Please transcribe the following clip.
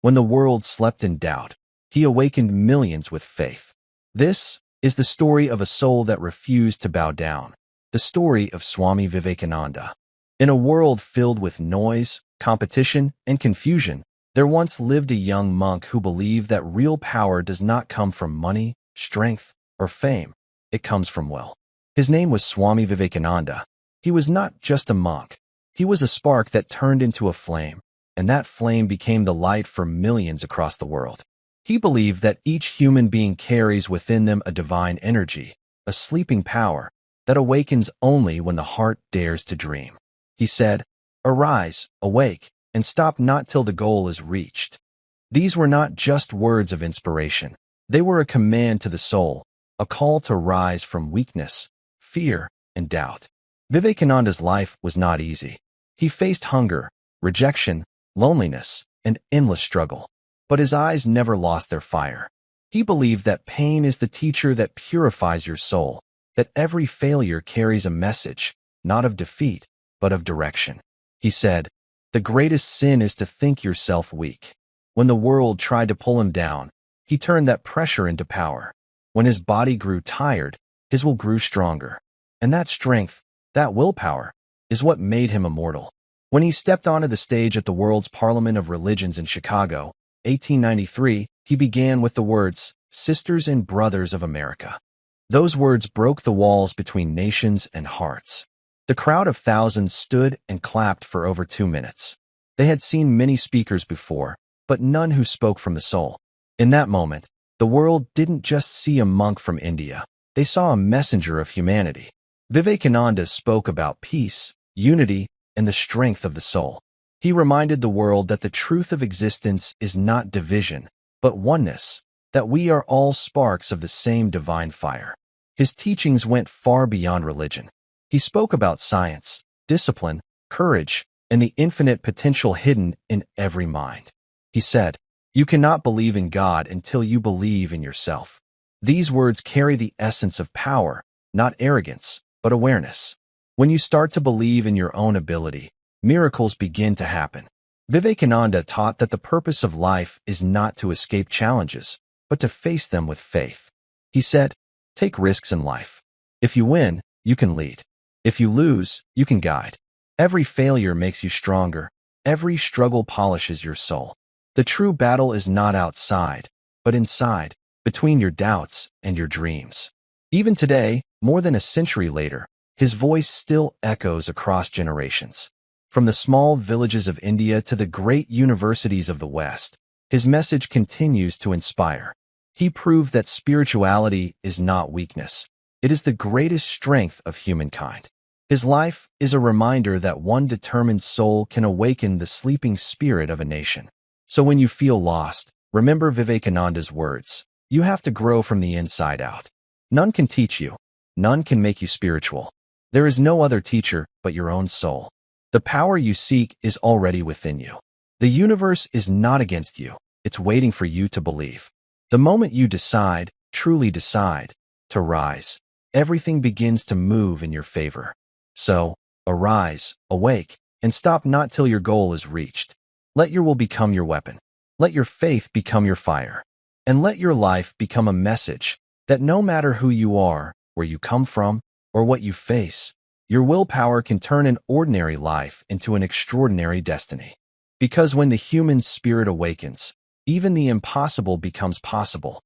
When the world slept in doubt, he awakened millions with faith. This is the story of a soul that refused to bow down, the story of Swami Vivekananda. In a world filled with noise, competition, and confusion, there once lived a young monk who believed that real power does not come from money, strength, or fame. It comes from will. His name was Swami Vivekananda. He was not just a monk. He was a spark that turned into a flame, and that flame became the light for millions across the world. He believed that each human being carries within them a divine energy, a sleeping power, that awakens only when the heart dares to dream. He said, "Arise, awake, and stop not till the goal is reached." These were not just words of inspiration. They were a command to the soul, a call to rise from weakness, fear, and doubt. Vivekananda's life was not easy. He faced hunger, rejection, loneliness, and endless struggle. But his eyes never lost their fire. He believed that pain is the teacher that purifies your soul, that every failure carries a message, not of defeat, but of direction. He said, "The greatest sin is to think yourself weak." When the world tried to pull him down, he turned that pressure into power. When his body grew tired, his will grew stronger. And that strength, that willpower, is what made him immortal. When he stepped onto the stage at the World's Parliament of Religions in Chicago, 1893, he began with the words, "Sisters and Brothers of America." Those words broke the walls between nations and hearts. The crowd of thousands stood and clapped for over 2 minutes. They had seen many speakers before, but none who spoke from the soul. In that moment, the world didn't just see a monk from India. They saw a messenger of humanity. Vivekananda spoke about peace, unity, and the strength of the soul. He reminded the world that the truth of existence is not division, but oneness, that we are all sparks of the same divine fire. His teachings went far beyond religion. He spoke about science, discipline, courage, and the infinite potential hidden in every mind. He said, "You cannot believe in God until you believe in yourself." These words carry the essence of power, not arrogance, but awareness. When you start to believe in your own ability, miracles begin to happen. Vivekananda taught that the purpose of life is not to escape challenges, but to face them with faith. He said, "Take risks in life. If you win, you can lead. If you lose, you can guide. Every failure makes you stronger. Every struggle polishes your soul. The true battle is not outside, but inside, between your doubts and your dreams." Even today, more than a century later, his voice still echoes across generations. From the small villages of India to the great universities of the West, his message continues to inspire. He proved that spirituality is not weakness. It is the greatest strength of humankind. His life is a reminder that one determined soul can awaken the sleeping spirit of a nation. So when you feel lost, remember Vivekananda's words. You have to grow from the inside out. None can teach you. None can make you spiritual. There is no other teacher but your own soul. The power you seek is already within you. The universe is not against you. It's waiting for you to believe. The moment you decide, truly decide, to rise, everything begins to move in your favor. So, arise, awake, and stop not till your goal is reached. Let your will become your weapon. Let your faith become your fire. And let your life become a message that no matter who you are, where you come from, or what you face, your willpower can turn an ordinary life into an extraordinary destiny. Because when the human spirit awakens, even the impossible becomes possible.